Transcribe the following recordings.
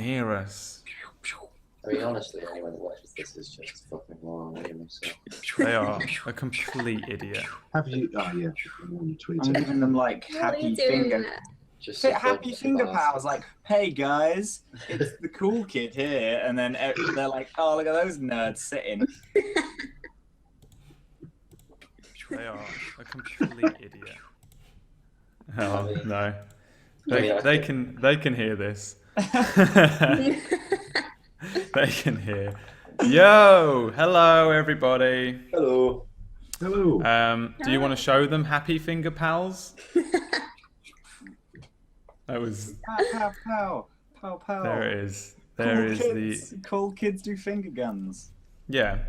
hear us. I mean, honestly, anyone that watches this is just fucking moron anyway, so. They are a complete idiot. Have you? Oh yeah, you tweeted. I'm giving them like What are happy you doing finger. that? Just Fit some happy fucking finger bastards. pals, like, hey guys, it's the cool kid here, and then they're like, oh, look at those nerds sitting. They are a complete idiot. Oh I mean- no, I mean, I they think- can hear this. They can hear. Yo, hello everybody. Hello. Hello. Do you want to show them Happy Finger Pals? That was. Pow, pow, pow, pow, pow. There it is. There is the. Cool kids do finger guns. Yeah.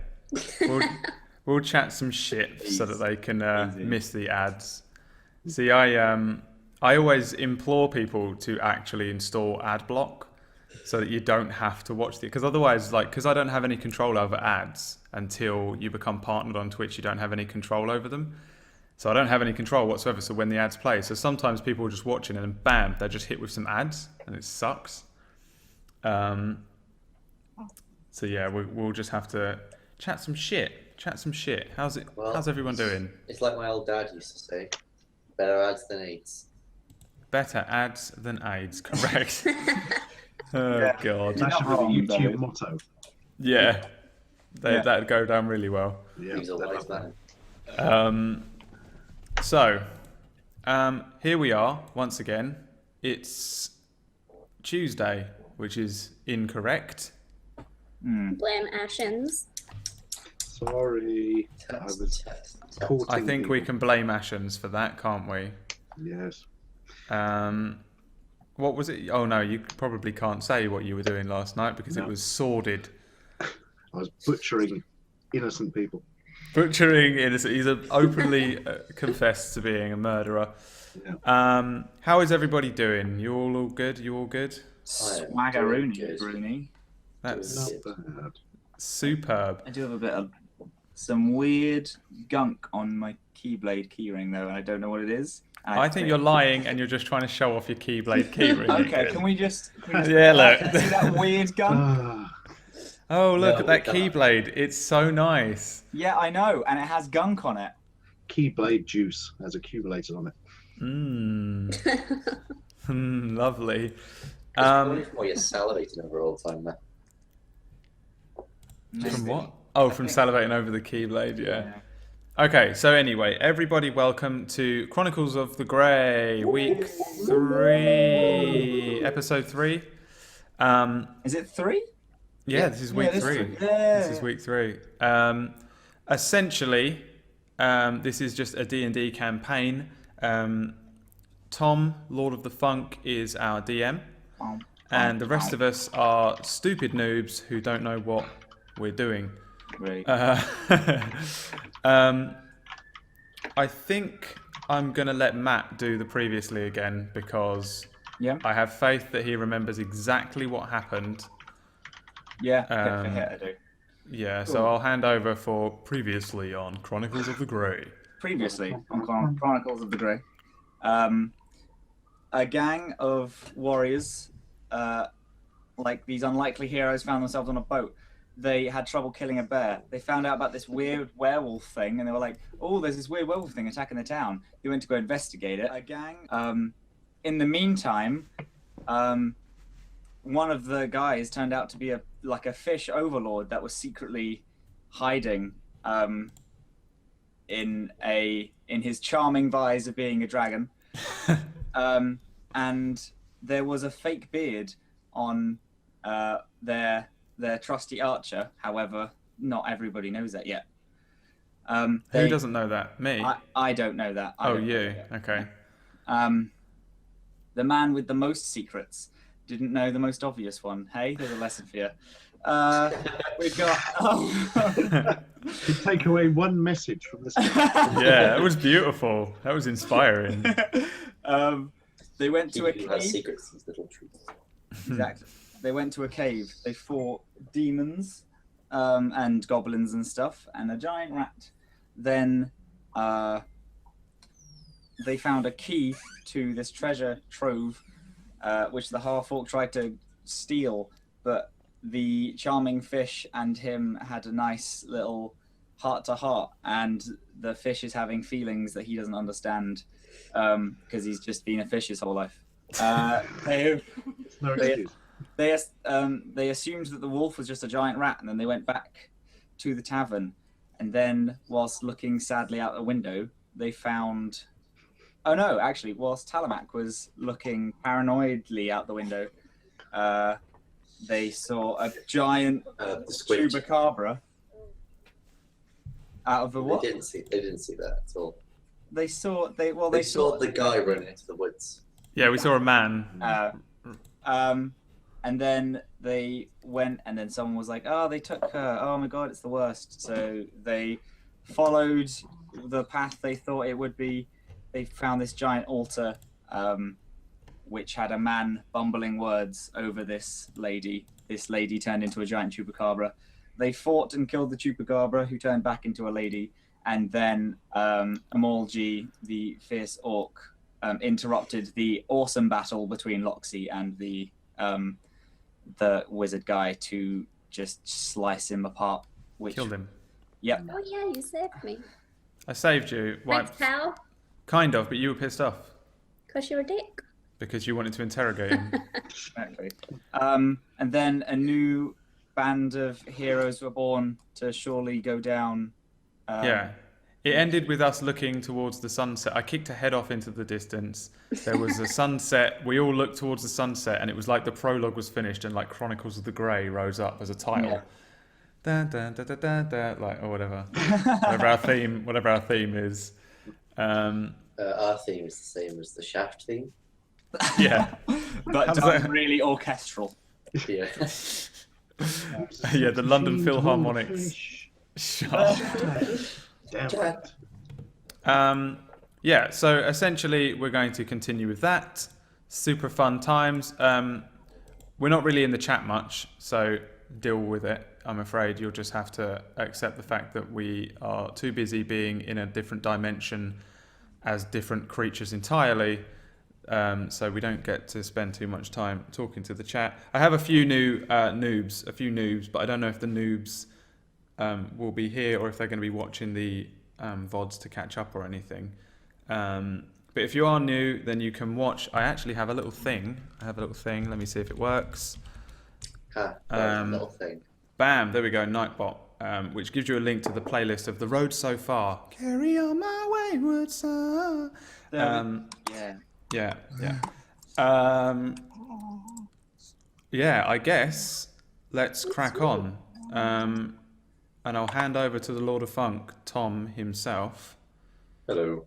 We'll chat some shit so that they can Easy. miss the ads. See, I always implore people to actually install ad block so that you don't have to watch it. Because otherwise, like, because I don't have any control over ads until you become partnered on Twitch, you don't have any control over them. So I don't have any control whatsoever. So when the ads play, so sometimes people are just watching and then bam, they're just hit with some ads and it sucks. So yeah, we'll just have to chat some shit. How's it? Well, How's everyone doing? It's like my old dad used to say, better ads than AIDS. Better ads than AIDS, correct? Oh Yeah. god. That should be the wrong, YouTube though. motto. Yeah. Yeah. That'd go down really well. Yeah. He's a wise man. So, here we are once again. It's Tuesday, which is incorrect. Blame Ashens. Sorry. I was caught. I think we can blame Ashens for that, can't we? Yes. What was it? Oh no, you probably can't say what you were doing last night because it No. was sordid. I was butchering innocent people. Butchering innocent. He's openly confessed to being a murderer. Yeah. How is everybody doing? You all good? You all good? Swaggeroony, Good. Rooney. That's Not bad. superb. I do have a bit of some weird gunk on my Keyblade keyring though, and I don't know what it is. And I think you're lying and you're just trying to show off your Keyblade keyring. Okay, can we just Yeah, look. see that weird gunk? Ah, Oh, look No, at that we can't. Keyblade. It's so nice. Yeah, I know, and it has gunk on it. Keyblade juice has accumulated on it. Lovely. It's probably from what you're salivating over all the time, man. From what? Oh, from salivating over the Keyblade, yeah. Okay, so anyway, everybody welcome to Chronicles of the Grey, week 3, episode 3. Is it 3? Yeah, this is week this 3. is- yeah. This is week 3. Essentially, this is just a D&D campaign. Tom, Lord of the Funk, is our DM, and the rest of us are stupid noobs who don't know what we're doing. Really? I think I'm going to let Matt do the previously again because Yeah. I have faith that he remembers exactly what happened. Yeah, hit for hit I do. Yeah, so I'll hand over for previously on Chronicles of the Grey. Previously on Chronicles of the Grey, a gang of warriors, like these unlikely heroes, found themselves on a boat. They had trouble killing a bear. They found out about this weird werewolf thing, and they were like, "Oh, there's this weird werewolf thing attacking the town." They went to go investigate it. A gang. In the meantime, one of the guys turned out to be a fish overlord that was secretly hiding in his charming vise of being a dragon. And there was a fake beard on their trusty archer. However, not everybody knows that yet. Who doesn't know that? Me? I don't know that. I Oh, don't know you. that yet. Okay. The man with the most secrets didn't know the most obvious one. Hey, there's a lesson for you. We've got. To take away one message from this. Yeah, that was beautiful. That was inspiring. They went to a He has cave. secrets, these little truths. Exactly. They went to a cave. They fought demons and goblins and stuff, and a giant rat. Then they found a key to this treasure trove, which the half-orc tried to steal, but the charming fish and him had a nice little heart-to-heart, and the fish is having feelings that he doesn't understand because he's just been a fish his whole life. They No excuse. they assumed that the wolf was just a giant rat, and then they went back to the tavern, and then whilst looking sadly out the window, they found... Oh no, actually, whilst Talamac was looking paranoidly out the window, they saw a giant The squid. chupacabra out of the what? They didn't see that at all. They saw They saw the guy running into the woods. Yeah, we saw a man. And then they went, and then someone was like, "Oh, they took her. Oh my god, it's the worst." So they followed the path they thought it would be. They found this giant altar, which had a man bumbling words over this lady. This lady turned into a giant chupacabra. They fought and killed the chupacabra, who turned back into a lady. And then Amolji, the fierce orc, interrupted the awesome battle between Loxy and the wizard guy to just slice him apart. Which Killed him. Yep. Oh yeah, you saved me. I saved you. Why? Thanks, pal. Kind of, but you were pissed off Cause you're a dick. because you wanted to interrogate him. Exactly. And then a new band of heroes were born to surely go down. Yeah. It ended with us looking towards the sunset. I kicked a head off into the distance. There was a sunset. We all looked towards the sunset, and it was like the prologue was finished, and like Chronicles of the Grey rose up as a title. Yeah. Dun, dun, dun, dun, dun, dun, like or whatever, whatever our theme is. Our theme is the same as the Shaft theme. Yeah, But done really orchestral. Yeah. yeah. The London Fiend Philharmonics. wolfish. Shut up. Damn it. Yeah, so essentially we're going to continue with that. Super fun times. We're not really in the chat much, so deal with it. I'm afraid you'll just have to accept the fact that we are too busy being in a different dimension as different creatures entirely. So we don't get to spend too much time talking to the chat. I have a few new noobs, but I don't know if the noobs will be here or if they're going to be watching the VODs to catch up or anything. But if you are new, then you can watch. I actually have a little thing. Let me see if it works. Little thing. Bam, there we go, Nightbot, which gives you a link to the playlist of The Road So Far. Carry on my wayward son. Yeah. Yeah, I guess let's crack on. And I'll hand over to the Lord of Funk, Tom himself. Hello.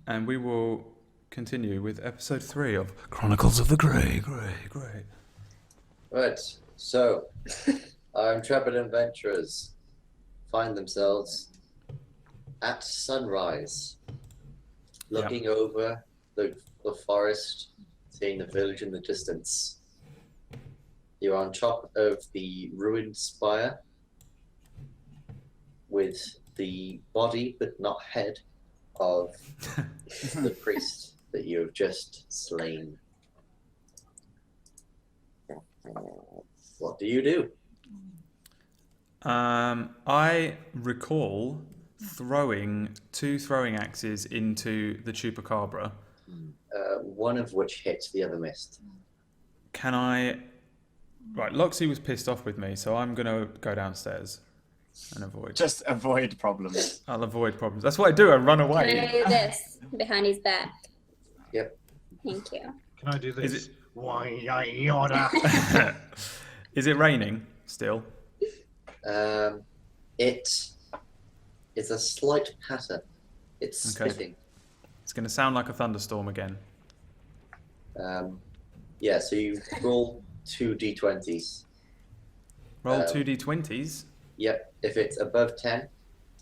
And we will continue with episode 3 of Chronicles of the Grey. Right, so our intrepid adventurers find themselves at sunrise, looking over the forest, seeing the village in the distance. You're on top of the ruined spire with the body, but not head, of the priest that you have just slain. What do you do? I recall throwing 2 throwing axes into the chupacabra. One of which hits, the other missed. Can I... Right, Loxy was pissed off with me, so I'm going to go downstairs and avoid. Just avoid problems. I'll avoid problems. That's what I do, I run Can I away. do this behind his back? Yep. Thank you. Can I do this? Is it- Why, yoda. Is it raining still? It is a slight patter. It's Okay. spitting. It's going to sound like a thunderstorm again. Yeah, so you roll 2 d20s. Roll 2 d20s. Yep, if it's above 10,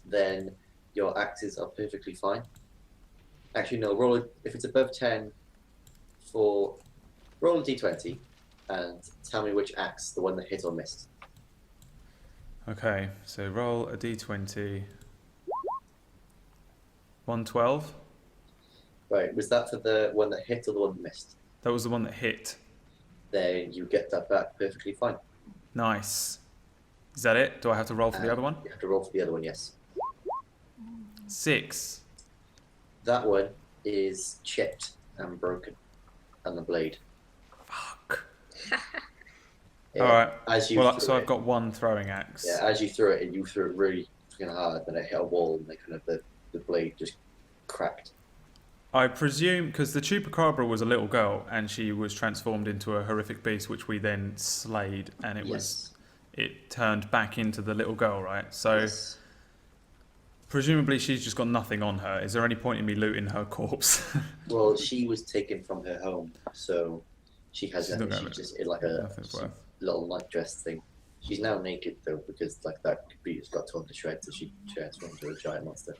then your axes are perfectly fine. Actually, no, if it's above 10, roll a d20 and tell me which axe, the one that hit or missed. Okay, so roll a d20. 112. Right, was that for the one that hit or the one that missed? That was the one that hit. then you get that back perfectly fine. Nice. Is that it? Do I have to roll for the other one? You have to roll for the other one, yes. 6. That one is chipped and broken, and the blade. Fuck. Yeah, All right. As you Well, threw so it, I've got one throwing axe. yeah, as you threw it, and you threw it really fucking hard, then it hit a wall, and the blade just cracked. I presume because the Chupacabra was a little girl and she was transformed into a horrific beast, which we then slayed, and it turned back into the little girl, right? So Yes. presumably she's just got nothing on her. Is there any point in me looting her corpse? Well, she was taken from her home, so she has She's not nothing. gonna- She's just in like a Nothing's worth. little nightdress thing. She's now naked though, because like that beast got torn to shreds, so she transformed into a giant monster.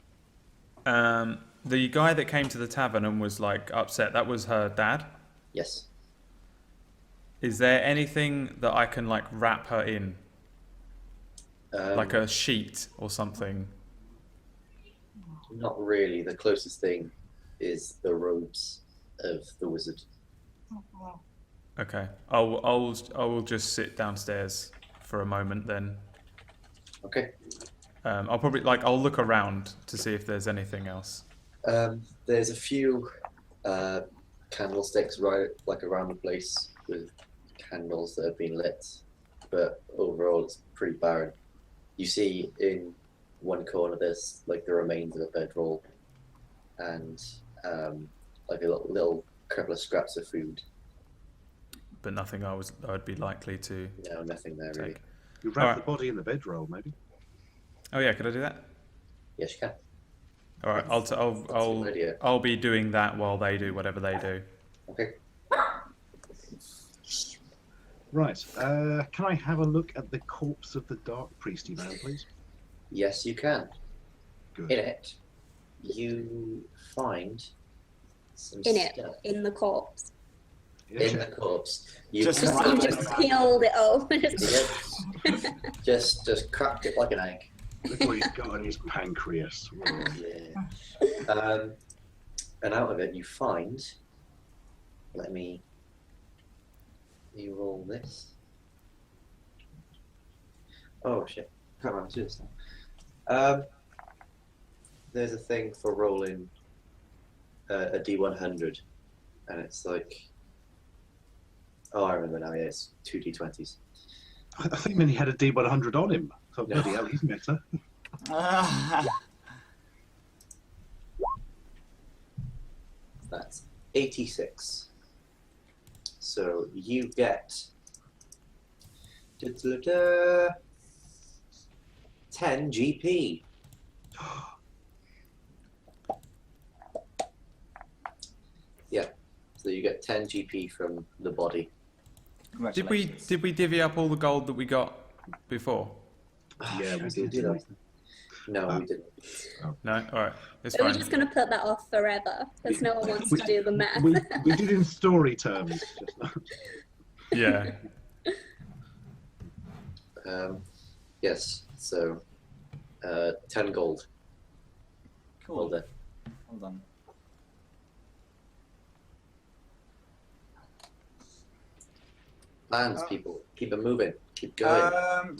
The guy that came to the tavern and was like upset, that was her dad. Yes. Is there anything that I can like wrap her in, like a sheet or something? Not really. The closest thing is the robes of the wizard. Okay, I will just sit downstairs for a moment then. Okay. I'll probably I'll look around to see if there's anything else. There's a few candlesticks right around the place with candles that have been lit, but overall it's pretty barren. You see in one corner there's like the remains of a bedroll and like a little couple of scraps of food. But nothing I'd be likely to No, nothing there really. take. You wrap Alright. the body in the bedroll, maybe. Oh yeah, could I do that? Yes, you can. All right, That's a good idea. I'll be doing that while they do whatever they do. Okay. Right. Can I have a look at the corpse of the dark priesty man, please? Yes, you can. Good. In it, you find some In it, stuff. in the corpse. Yeah, In the corpse. You Just Just, cracked you it. just peeled it open. Yep. just cracked it like an egg. Look what he's got on his pancreas. Whoa. Yeah. And out of it, you find. Let me. You roll this. Oh shit! Can't remember to do this now. There's a thing for rolling a D100, and it's like. Oh, I remember now. Yeah, it's 2 D20s. I think then he had a D100 on him. So bloody hell, he's meta. That's 86. So you get 10 GP. Yeah. So you get 10 GP from the body. Did we divvy up all the gold that we got before? Yeah, we Shit, did. I? No, we didn't. No. All right, it's Are we fine. just going to put that off forever? Because no one wants to do the math. We did in story terms. Just Yeah. Yes. So 10 gold. Cool. Well done. Well done. Plans, people. Keep it moving. Keep going.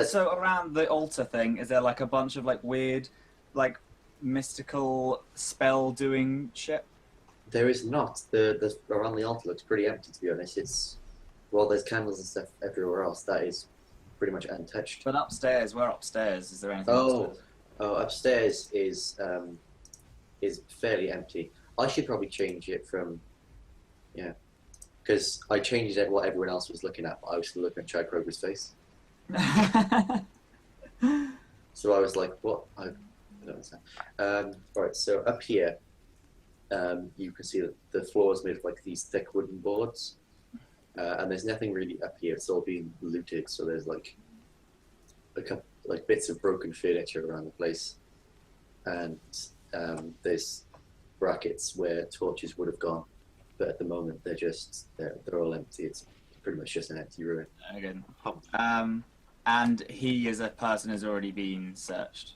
So around the altar thing, is there like a bunch of like weird, like mystical spell doing shit? There is not. The around the altar looks pretty empty, to be honest. It's well, there's candles and stuff everywhere else. That is pretty much untouched. But upstairs, where upstairs? Is there anything? Oh, upstairs is fairly empty. I should probably change it from, yeah, because I changed it what everyone else was looking at, but I was still looking at Chad Kroger's face. upstairs? So I was like, what? I don't understand. Right, so up here, you can see that the floor is made of like these thick wooden boards, and there's nothing really up here. It's all been looted, so there's like a couple, like bits of broken furniture around the place, and there's brackets where torches would have gone, but at the moment they're all empty. It's pretty much just an empty ruin. Again. And he as a person has already been searched.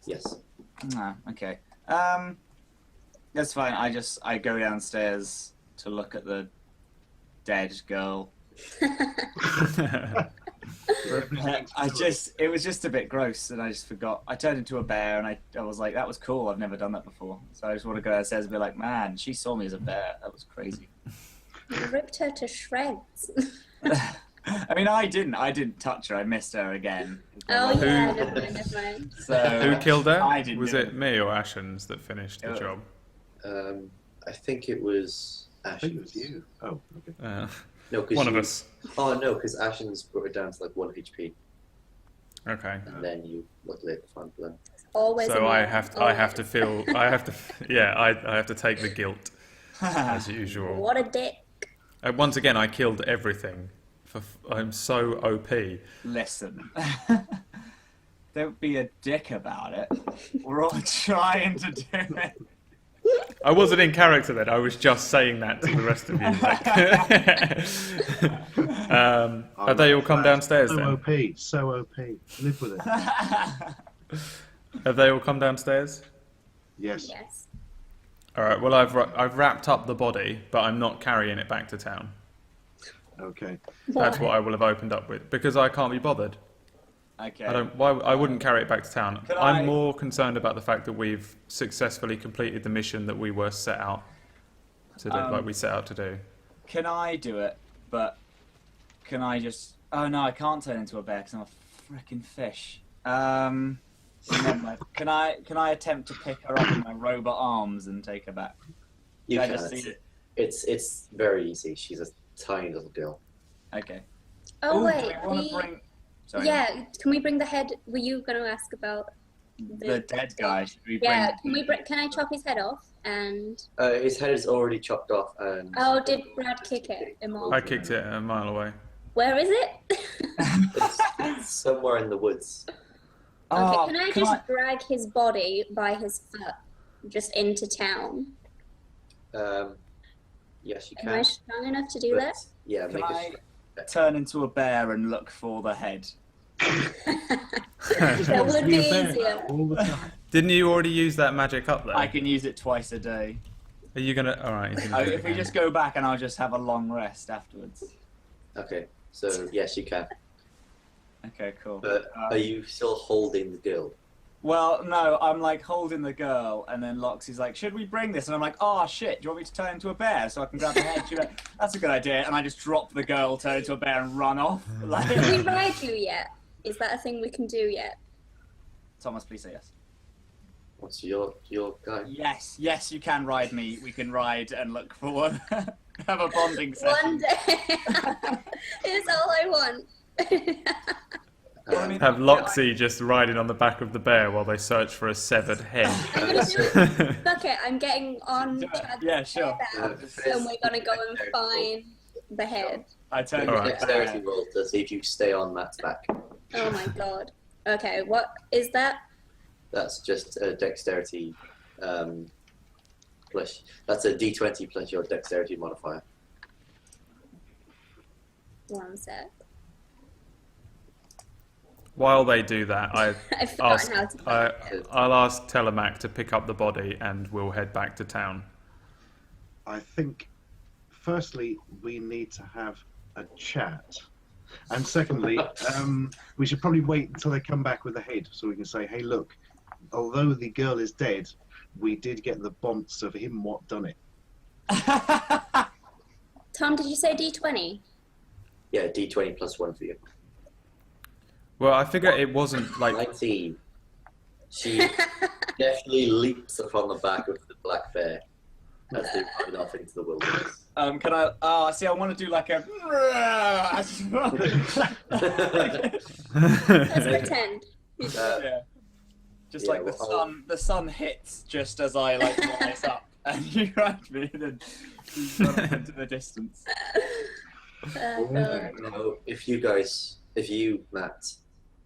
Yes. Ah, okay. That's fine. I go downstairs to look at the dead girl. Representing It was just a bit gross, and I just forgot. I turned into a bear, and I was like, that was cool. I've never done that before. So I just want to go downstairs and be like, man, she saw me as a bear. That was crazy. You ripped her to shreds. I mean, I didn't touch her. I missed her again. Oh Who- yeah, never mind. So Who killed her? I didn't Was do it me or Ashens that finished the Oh. job? I think it was I Ashen. think it was you. Oh, okay. No, cause One you, of us. Oh no, because Ashen's brought it down to like 1 HP, Okay. and then you luckily at the front of them. Always. So a I man, have to always. I have to take the guilt as usual. What a dick. Once again, I killed everything. I'm so OP. Listen. Don't be a dick about it. We're all trying to do it. I wasn't in character then. I was just saying that to the rest of you. Like, have they all come downstairs So then? OP, so OP. Live with it. Have they all come downstairs? Yes. Yes. All right. Well, I've wrapped up the body, but I'm not carrying it back to town. Okay. That's what I will have opened up with because I can't be bothered. Okay. I wouldn't carry it back to town. Could I'm I- more concerned about the fact that we've successfully completed the mission that we were set out to do, like we set out to do. Can I do it? But can I just? Oh no, I can't turn into a bear because I'm a freaking fish. Never mind. Can I attempt to pick her up in my robot arms and take her back? You I can. just see it. It's very easy. She's a tiny little girl. Okay. Oh Ooh, wait. do we want to bring? Sorry. Yeah. Can we bring the head? Were you going to ask about The dead guy. Should we bring? Yeah. Can we bring? Can I chop his head off? And His head is already chopped off, and oh, did Brad kick it? I kicked it a mile away. Where is it? it's somewhere in the woods. Oh, Okay, can I just drag his body by his foot just into town? Yes, you Am I can. strong enough to do but- that? Yeah, Can make I it. turn into a bear and look for the head? Just That wants to would be be a bear easier. all the time. Didn't you already use that magic up there? I can use it twice a day. Are you gonna? All right. You're gonna do it If we again. just go back and I'll just have a long rest afterwards. Okay, so yes, you can. Okay, cool. But are you still holding the girl? Well, no, I'm like holding the girl, and then Loxy's like, "Should we bring this?" And I'm like, "Oh shit! Do you want me to turn into a bear so I can grab the head?" She's like, "That's a good idea." And I just drop the girl, turn into a bear, and run off. Can we Like, ride you yet? Is that a thing we can do yet? Thomas, please say yes. What's your guy? Yes, yes, you can ride me. We can ride and look forward. Have a bonding session. One day. It's all I want. Have Loxy just riding on the back of the bear while they search for a severed head. I'm gonna do it. Fuck it, I'm getting on Do it. Chad's Yeah, sure. head out, and we're gonna go and find the head. I turn All into right. a bear. Dexterity roll to see if you stay on Matt's back. Oh my god. Okay, what is that? That's just a dexterity plus. That's a D20 plus your dexterity modifier. One sec. While they do that, I've forgotten how to. I'll ask Telemac to pick up the body, and we'll head back to town. I think, firstly, we need to have a chat. And secondly, we should probably wait until they come back with the head so we can say, hey, look, although the girl is dead, we did get the bonds of him what done it. Tom, did you say D20? Yeah, D20 plus 1 for you. Well, I figure it wasn't like 19. She definitely leaps upon the back of the black bear as they ride off into the wilderness. Can I? Oh, see, I want to do like a. Let's pretend. Yeah. Just Yeah, like the well, sun. The sun hits just as I like rise up, and you grab me, and then you run off into the distance. Oh, God. Now, if you, Matt,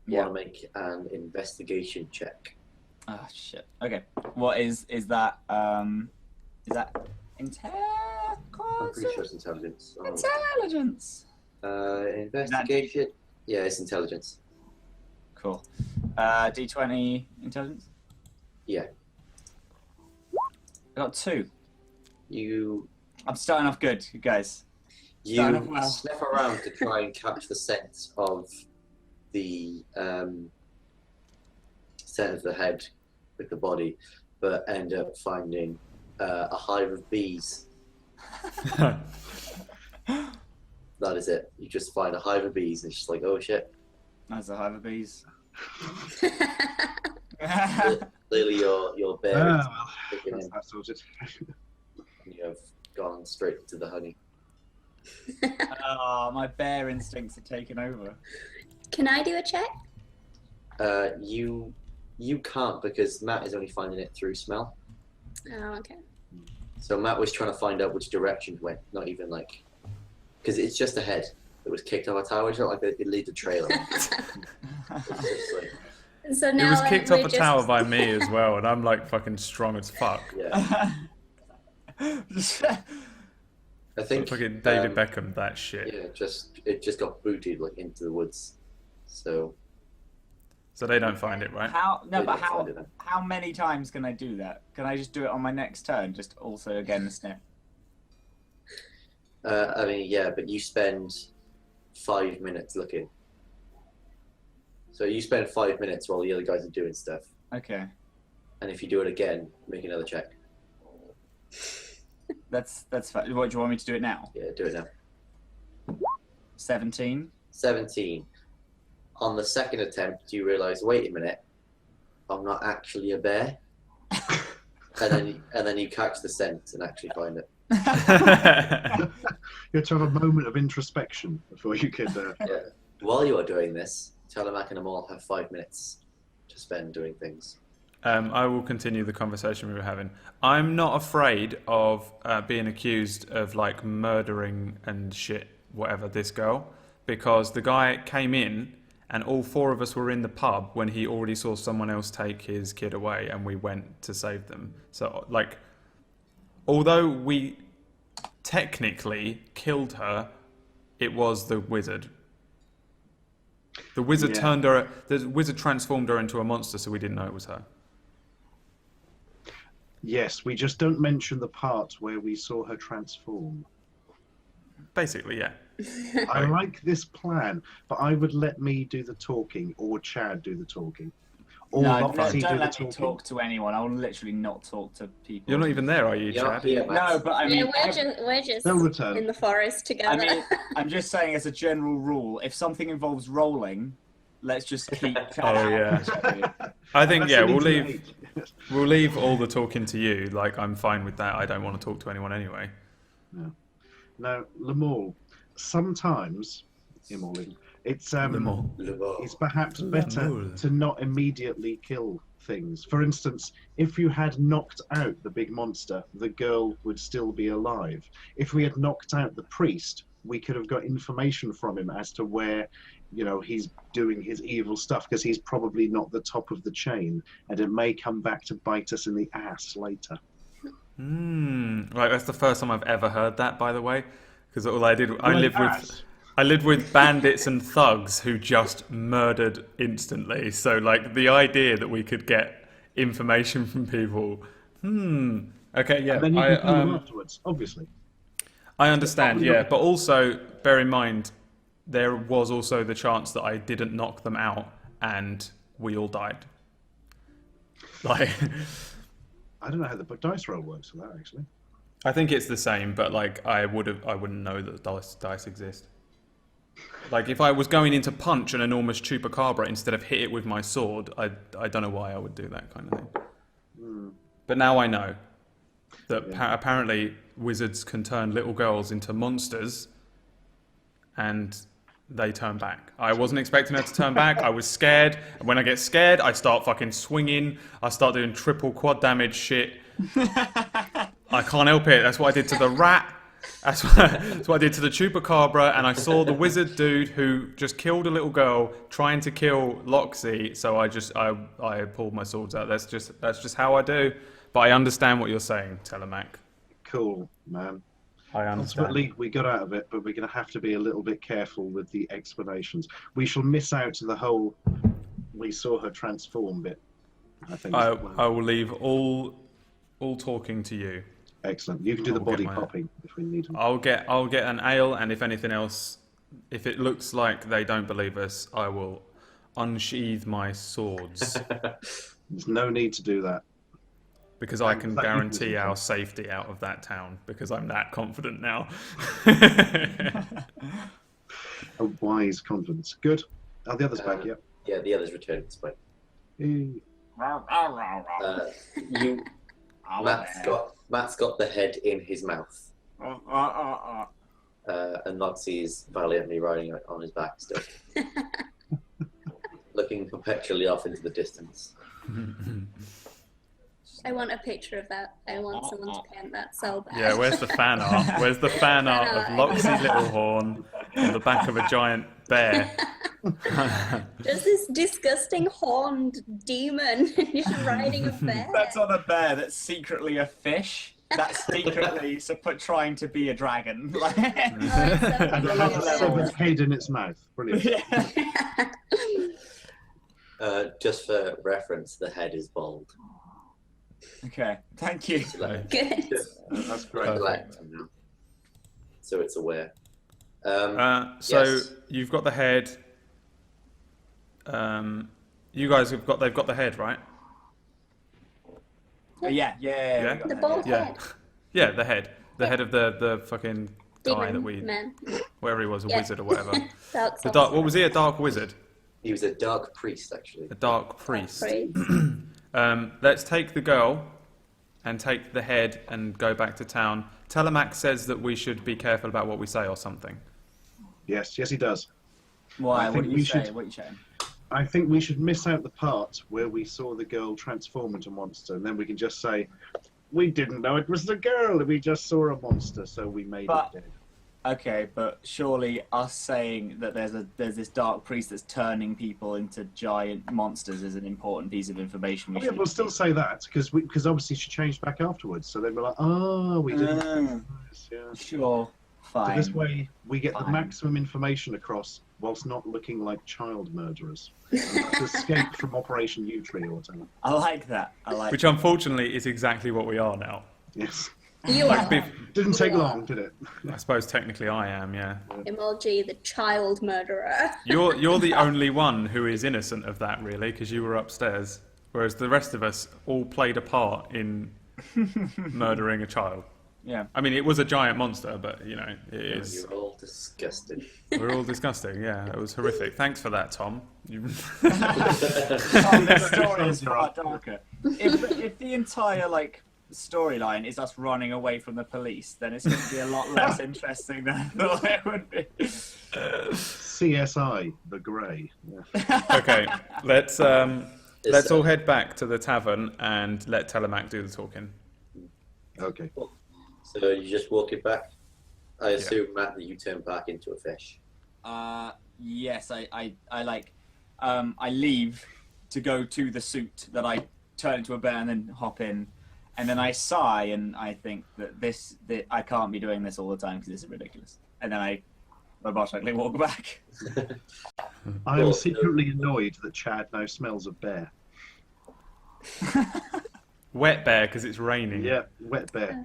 want to make an investigation check. Oh shit. Okay. What is that? Is that I'm pretty sure it's intelligence. intelligence? Investigation. Yeah, it's intelligence. Cool. D20 intelligence. Yeah. I got 2. You I'm starting off good, you guys. Starting off You well. sniff around to try and catch the scent of the scent of the head with the body, but end up finding a hive of bees. That is it. You just find a hive of bees, and it's just like, oh shit. That's a hive of bees. Clearly, your bear is Well, kicking that's in, that sorted. and you have gone straight to the honey. Oh, my bear instincts are taken over. Can I do a check? You can't because Matt is only finding it through smell. Oh, okay. So Matt was trying to find out which direction it went, not even like, because it's just a head that was kicked off a tower. It's not like it leaves a trail. It's just like, So It now was kicked off a just... tower by me as well, and I'm like fucking strong as fuck. yeah. I think Fucking David Beckham, that shit. Yeah, it just got booted like into the woods. So So they don't find it, right? How? No, They but don't find it then. how many times can I do that? Can I just do it on my next turn? Just also again sniff. I mean, yeah, but you spend 5 minutes looking. So you spend 5 minutes while the other guys are doing stuff, Okay, and if you do it again, make another check. that's fine. What do you want me to do it now? Yeah, do it now. 17. 17. On the second attempt, you realise, wait a minute, I'm not actually a bear, and then you catch the scent and actually find it. You have to have a moment of introspection before you could. Yeah. While you are doing this, Telemac and Amal have 5 minutes to spend doing things. I will continue the conversation we were having. I'm not afraid of being accused of like murdering and shit, whatever, this girl, because the guy came in and all 4 of us were in the pub when he already saw someone else take his kid away, and we went to save them. So like, although we technically killed her, it was the wizard. The wizard Yeah. turned her. The wizard transformed her into a monster, so we didn't know it was her. Yes, we just don't mention the part where we saw her transform. Basically, yeah. I like this plan, but I would let me do the talking or Chad do the talking. Or No, Loxy don't do the let me talking. talk to anyone. I will literally not talk to people. You're not even there, are you, You're not Chad? here, Max. No, but I mean, we're just They'll return. in the forest together. I mean, I'm just saying as a general rule, if something involves rolling, let's just keep Chad Oh, out. yeah. I think, Unless yeah, it we'll needs an leave. eight. We'll leave all the talking to you. Like, I'm fine with that. I don't want to talk to anyone anyway. Now, Lamol, sometimes, Imolin, it's it's perhaps better Lamol. to not immediately kill things. For instance, if you had knocked out the big monster, the girl would still be alive. If we had knocked out the priest, we could have got information from him as to where, you know, he's doing his evil stuff, because he's probably not the top of the chain, and it may come back to bite us in the ass later. Right, that's the first time I've ever heard that, by the way. Because all I did, Like us. I lived with bandits and thugs who just murdered instantly. So, like, the idea that we could get information from people. Okay, yeah. And then you can kill them afterwards, obviously. I understand, probably yeah. not- But also, bear in mind, there was also the chance that I didn't knock them out and we all died. Like, I don't know how the dice roll works for that, actually. I think it's the same, but like, I wouldn't know that dice exist. Like, if I was going in to punch an enormous chupacabra instead of hit it with my sword, I don't know why I would do that kind of thing. But now I know that apparently wizards can turn little girls into monsters, and they turn back. I wasn't expecting her to turn back. I was scared. And when I get scared, I start fucking swinging. I start doing triple quad damage shit. I can't help it. That's what I did to the rat. That's what I did to the chupacabra. And I saw the wizard dude who just killed a little girl trying to kill Loxy. So I pulled my swords out. That's just how I do. But I understand what you're saying, Telemac. Cool, man. I understand. Ultimately, we got out of it, but we're going to have to be a little bit careful with the explanations. We shall miss out the whole "we saw her transform" bit, I think. I will leave all talking to you. Excellent. You can do the I'll get body my- popping if we need to. I'll get an ale, and if anything else, if it looks like they don't believe us, I will unsheathe my swords There's no need to do that. because I can That guarantee equals our it. safety out of that town because I'm that confident now. A wise confidence. Good. Are the others back yet? Yeah, the others returned this way. Eh, You, Matt's got the head in his mouth, and Noxie is valiantly riding on his back still, looking perpetually off into the distance. I want a picture of that. I want someone to paint that so bad. Yeah, where's the fan art? Where's the fan art of Loxy Littlehorn on the back of a giant bear? Just this disgusting horned demon just riding a bear. That's on a bear that's secretly a fish. That's secretly trying to be a dragon. Oh, it's so And it has a severed head in its mouth. Brilliant. Just for reference, the head is bald. Okay, thank you. So, like, good. That's great. recollect now. So it's aware. So Yes. you've got the head. You guys have got. They've got the head, right? Yeah. Yeah? we got The that, bald Yeah. head. Yeah, the head. The head of the fucking guy Demon that we, man. wherever he was, a Yeah. wizard or whatever. Dark The dark. What was he? A dark wizard. He was a dark priest, actually. A dark priest. Priest. Let's take the girl and take the head and go back to town. Telemac says that we should be careful about what we say or something. Yes, he does. Why? I What think do we you say? should- What are you saying? I think we should miss out the part where we saw the girl transform into a monster, and then we can just say, we didn't know it was the girl, we just saw a monster, so we made But- it dead. Okay, but surely us saying that there's this dark priest that's turning people into giant monsters is an important piece of information. Yeah, we'll still say that, because obviously she changed back afterwards, so then we're like, oh, we didn't know this, yeah. Sure, So fine. this way, we get the Fine. maximum information across whilst not looking like child murderers. To escape from Operation U-Tree or whatever. I like that. I like. Which unfortunately is exactly what we are now. Yes. You are Didn't take long, did it? I suppose technically I am, yeah. Emoji, the child murderer. You're the only one who is innocent of that, really, because you were upstairs, whereas the rest of us all played a part in murdering a child. Yeah. I mean, it was a giant monster, but you know, it is. You're all disgusting. We're all disgusting. Yeah, it was horrific. Thanks for that, Tom. You... Oh, this story is far darker. If the entire storyline is us running away from the police, then it's going to be a lot less interesting than I thought it would be. CSI, the Grey. Yeah. Okay, let's all head back to the tavern and let Telemac do the talking. Okay. So you just walk it back? I assume, Matt, that you turn back into a fish. Yes, I leave to go to the suit that I turn into a bear and then hop in, and then I sigh and I think that I can't be doing this all the time because this is ridiculous, and then I robotically walk back. I am secretly annoyed that Chad now smells of bear. Wet bear because it's raining. Yeah, wet bear.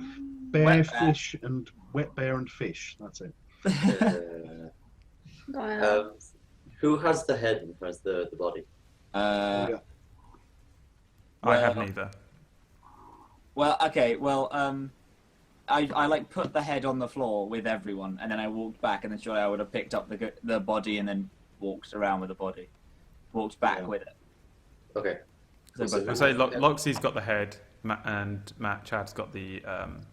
Bear, Wet bear. fish, and wet bear and fish. That's it. Wow. Who has the head and who has the body? Yeah. I have Well- neither. Well, okay, well, I put the head on the floor with everyone, and then I walked back, and then surely I would have picked up the body and then walked around with the body, walked back Yeah. with it. Okay. So So both- I'll say Loxy's got the head, and Chad's got the.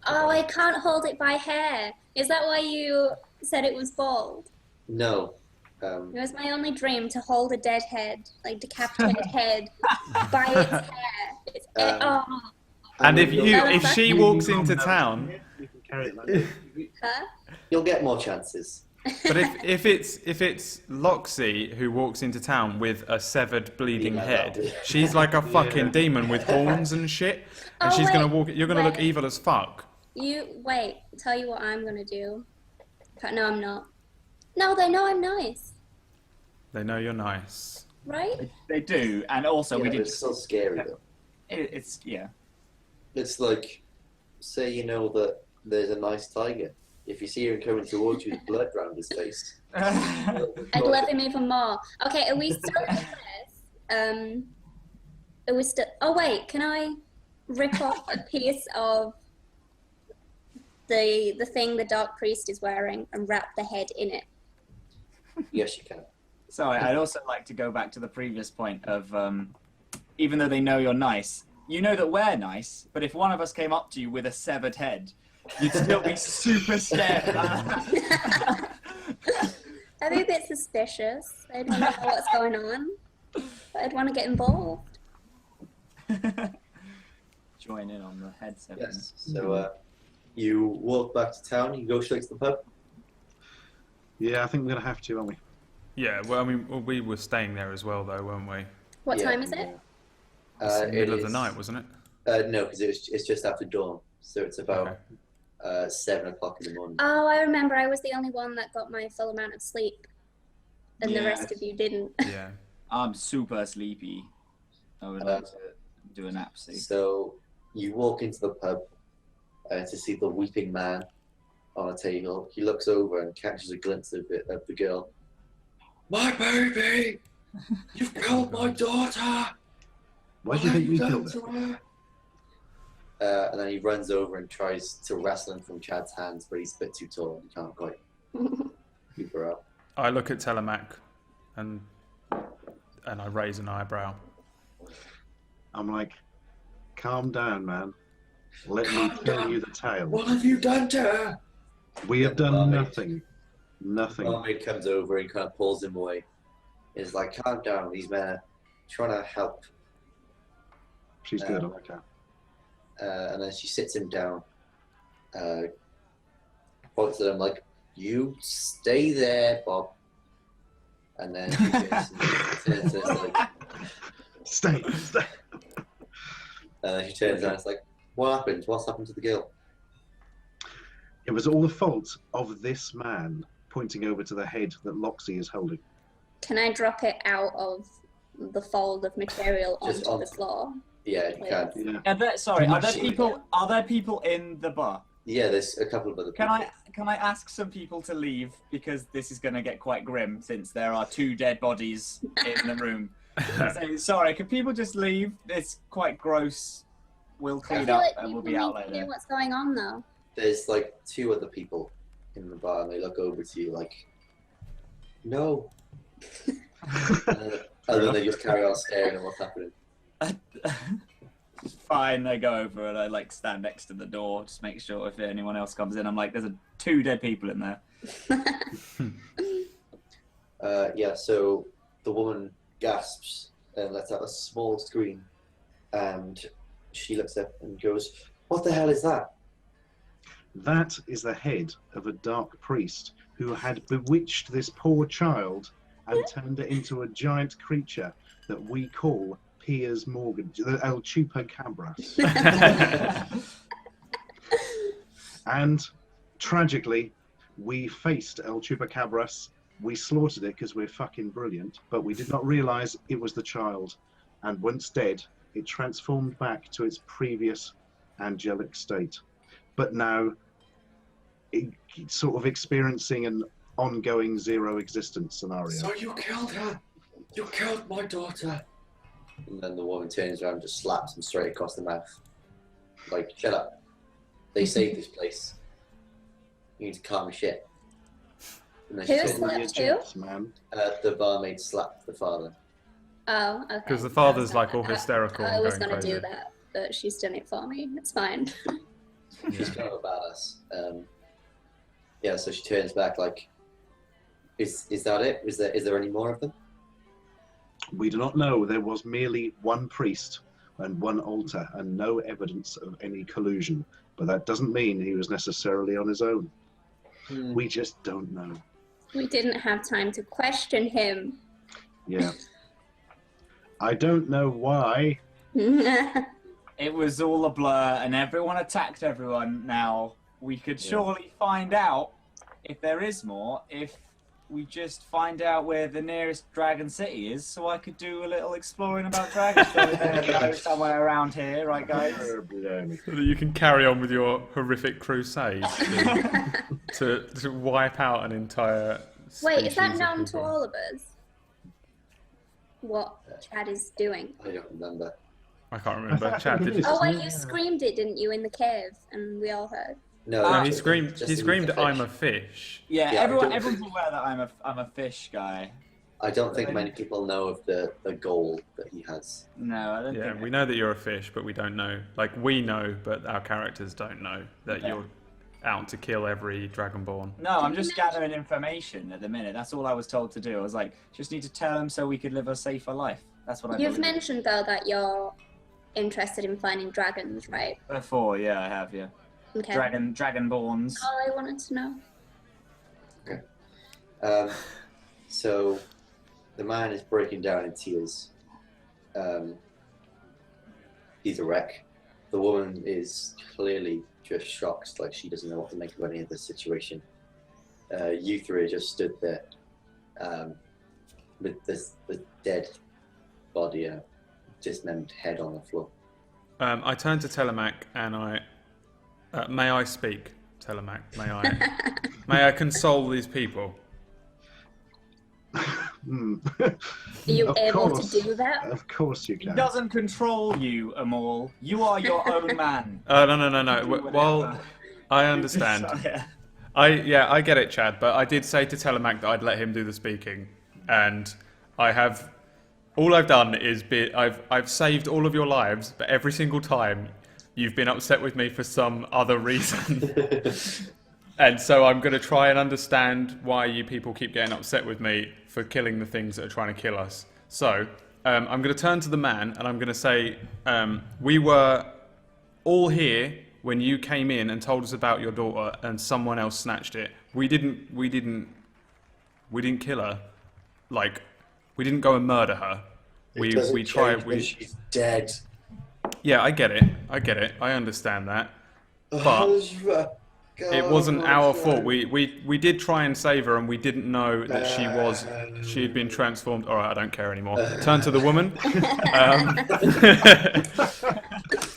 Oh, I can't hold it by hair. Is that why you said it was bald? No. It was my only dream to hold a dead head, like decapitated head, by its hair. It's, oh, And if Well, she walks into town, You can carry it like that. huh? You'll get more chances. but if it's Loxy who walks into town with a severed bleeding Yeah, head, that'll be- she's like a fucking demon with horns and shit, and Oh, she's gonna wait, walk. You're gonna look wait. evil as fuck. You wait. Tell you what I'm gonna do. No, I'm not. No, they know I'm nice, They know you're nice. right? They do, and also Yeah, we but did. it's still scary though. It's It's like say you know that there's a nice tiger. If you see him coming towards you with blood around his face, I'd love him even more. Okay, are we still in this? Are we still? Oh wait, can I rip off a piece of the thing the Dark Priest is wearing and wrap the head in it? yes, you can. Sorry, I'd also like to go back to the previous point of even though they know you're nice, you know that we're nice, but if one of us came up to you with a severed head, you'd still be super scared. I'd be a bit suspicious. I'd want to know what's going on. But I'd want to get involved. Join in on the head severing. Yes. So you walk back to town. You go straight to the pub. Yeah, I think we're going to have to, aren't we? Yeah, well, I mean, we were staying there as well, though, weren't we? What Yeah. time is it? It's the middle of the is- night, wasn't it? No, because it's just after dawn, so it's about Okay. 7 o'clock in the morning. Oh, I remember. I was the only one that got my full amount of sleep, and the rest Yes. of you didn't. Yeah. I'm super sleepy. I would like to do a nap soon. So you walk into the pub to see the weeping man on a table. He looks over and catches a glimpse of it, of the girl. My baby! You've killed my daughter! Why do you think we killed her? her? And then he runs over and tries to wrestle him from Chad's hands, but he's a bit too tall. He can't quite keep her up. I look at Telemac and I raise an eyebrow. I'm like, calm down, man. Let me Calm tell down. you the tale. What have you done to her? We have done Barmaid. nothing. Nothing. Barmaid comes over and kind of pulls him away. He's like, calm down. These men are trying to help. She's good, I like her. And then she sits him down, points at him like, you stay there, Bob. And then she turns and like, Stay. she turns around and it's like, what happened? What's happened to the girl? It was all the fault of this man, pointing over to the head that Loxy is holding. Can I drop it out of the fold of material Just onto the on- floor? Yeah, you can. Yeah. Are there people in the bar? Yeah, there's a couple of other people. Can I ask some people to leave because this is going to get quite grim since there are 2 dead bodies in the room. So, sorry, can people just leave? It's quite gross. We'll I clean feel up like and we'll people be out need to know later. what's going on, though. There's like 2 other people in the bar and they look over to you like, no. And then they just carry on staring at what's happening. Fine, I go over and I like stand next to the door, just make sure if anyone else comes in. I'm like, there's 2 dead people in there. Yeah, so the woman gasps and lets out a small scream, and she looks up and goes, what the hell is that? That is the head of a dark priest who had bewitched this poor child and turned it into a giant creature that we call Piers Morgan, El Chupacabras. And tragically, we faced El Chupacabras. We slaughtered it because we're fucking brilliant, but we did not realize it was the child. And once dead, it transformed back to its previous angelic state. But now, it's sort of experiencing an ongoing zero existence scenario. So you killed her! You killed my daughter! And then the woman turns around and just slaps him straight across the mouth. Like, shut up. They saved this place. You need to calm your shit. And then she Who turns slapped around, Brilliant who? jokes, man. the barmaid slapped the father. Oh, okay. Because the father's I was like all gonna- hysterical I and was going going to crazy. do that, but she's done it for me. It's fine. She's kind of a badass. Yeah, so she turns back like, is that it? Is there any more of them? We do not know. There was merely one priest and one altar and no evidence of any collusion. But that doesn't mean he was necessarily on his own. We just don't know. We didn't have time to question him. Yeah. I don't know why. It was all a blur and everyone attacked everyone. Now, we could surely find out if there is more if we just find out where the nearest dragon city is, so I could do a little exploring about dragons somewhere around here, right, guys? So that you can carry on with your horrific crusade to wipe out an entire Wait, is that species of known to people. all of us? What Chad is doing? I don't remember. I can't remember. Chad, did you? Oh wait, Yeah. you screamed it, didn't you, in the cave, and we all heard. No, No, he just- screamed. just He to eat screamed, the "I'm fish. a fish." Yeah, Yeah, everyone's aware that I'm a fish guy. I don't think many people know of the goal that he has. No, I don't Yeah, think. we know that you're a fish, but we don't know. Like we know, but our characters don't know that Yeah. you're out to kill every dragonborn. No, I'm just gathering information at the minute. That's all I was told to do. I was like, just need to tell him so we could live a safer life. That's what I You've believe. mentioned though that you're interested in finding dragons, right? Before, yeah, I have, yeah. Okay. Dragonborns. All I wanted to know. So the man is breaking down in tears. He's a wreck. The woman is clearly just shocked, like she doesn't know what to make of any of this situation. You three just stood there with the dead body, dismembered head on the floor. I turn to Telemac and I, may I speak, Telemac? May I console these people? Hmm. Are you Of able course. to do that? Of course you He can. doesn't control you, Amal. You are your own man. No. Do Well, whatever. I understand. Yeah. I get it, Chad. But I did say to Telemac that I'd let him do the speaking, and I have. All I've done is I've saved all of your lives, but every single time you've been upset with me for some other reason. And so I'm going to try and understand why you people keep getting upset with me for killing the things that are trying to kill us. So I'm going to turn to the man and I'm going to say, we were all here when you came in and told us about your daughter and someone else snatched it. We didn't kill her. Like, we didn't go and murder her. We tried. She's dead. Yeah, I get it. I understand that. But it wasn't our fault. We did try and save her, and we didn't know that she had been transformed. All right, I don't care anymore. Turn to the woman.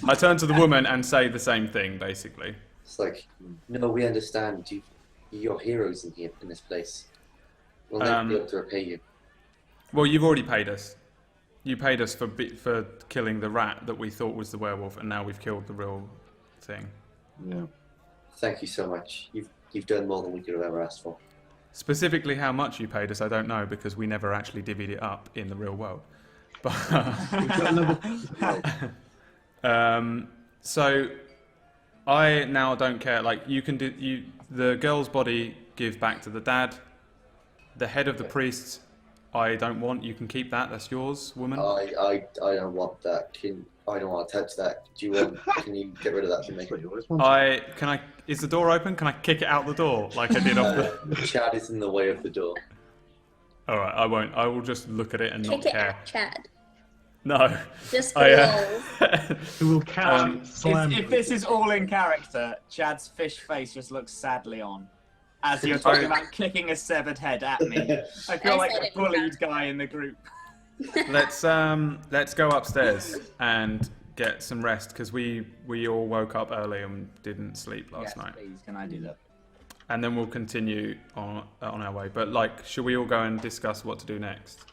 I turn to the woman and say the same thing, basically. It's like, no, we understand. You're heroes in here, in this place. We'll never be able to repay you. Well, you've already paid us. You paid us for killing the rat that we thought was the werewolf, and now we've killed the real thing. Yeah. Thank you so much. You've done more than we could have ever asked for. Specifically, how much you paid us, I don't know, because we never actually divvied it up in the real world. But We've got another. so I now don't care. Like you can do the girl's body give back to the dad. The head of the priest, I don't want. You can keep that. That's yours, woman. I don't want that. I don't want to touch that. Do you want? Can you get rid of that for me? That's what you always wanted. Is the door open? Can I kick it out the door like I did off the? Chad is in the way of the door. All right, I won't. I will just look at it and not Kick it care. at Chad. No. Just for I, lulz. Who will catch it, slam If it. this is all in character, Chad's fish face just looks sadly on. As you're talking about kicking a severed head at me. I feel I like said the it was bullied guy in the group. let's go upstairs and get some rest because we all woke up early and didn't sleep last Yes, night. please, can I do that? And then we'll continue on our way. But like, should we all go and discuss what to do next?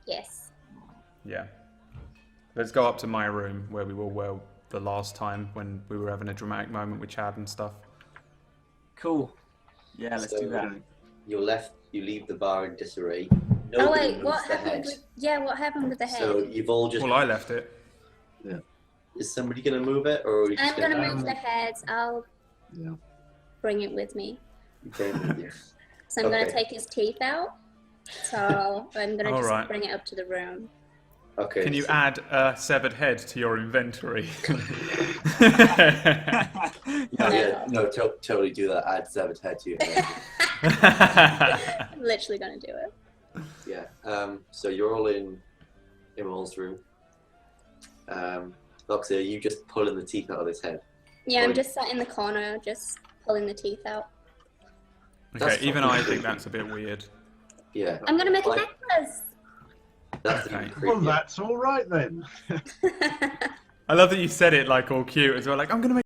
Yes. Yeah. Let's go up to my room where we were the last time when we were having a dramatic moment with Chad and stuff. Cool. Yeah, let's do that. You leave the bar in disarray. Oh Nobody wait, moves what the happened? head. What happened with the head? So you've all just. Well, I left it. Is somebody gonna move it, or are we just I'm gonna gonna move the head. I'll Yeah. bring it with me. bring it with you? So I'm gonna Okay. take his teeth out. So I'm gonna just Alright. bring it up to the room. Okay. Can you so- add a severed head to your inventory? Totally do that. Add severed head to you. I'm literally gonna do it. Yeah. So you're all in Imol's room. Loxia, are you just pulling the teeth out of his head? Yeah, I'm Right. just sat in the corner, just pulling the teeth out. Okay, That's even fucking I think creepy. that's a bit weird. Yeah, I'm gonna make a Like- necklace. that's Okay. Well, creepier. that's all right then. I love that you said it like all cute as well. Like, I'm gonna make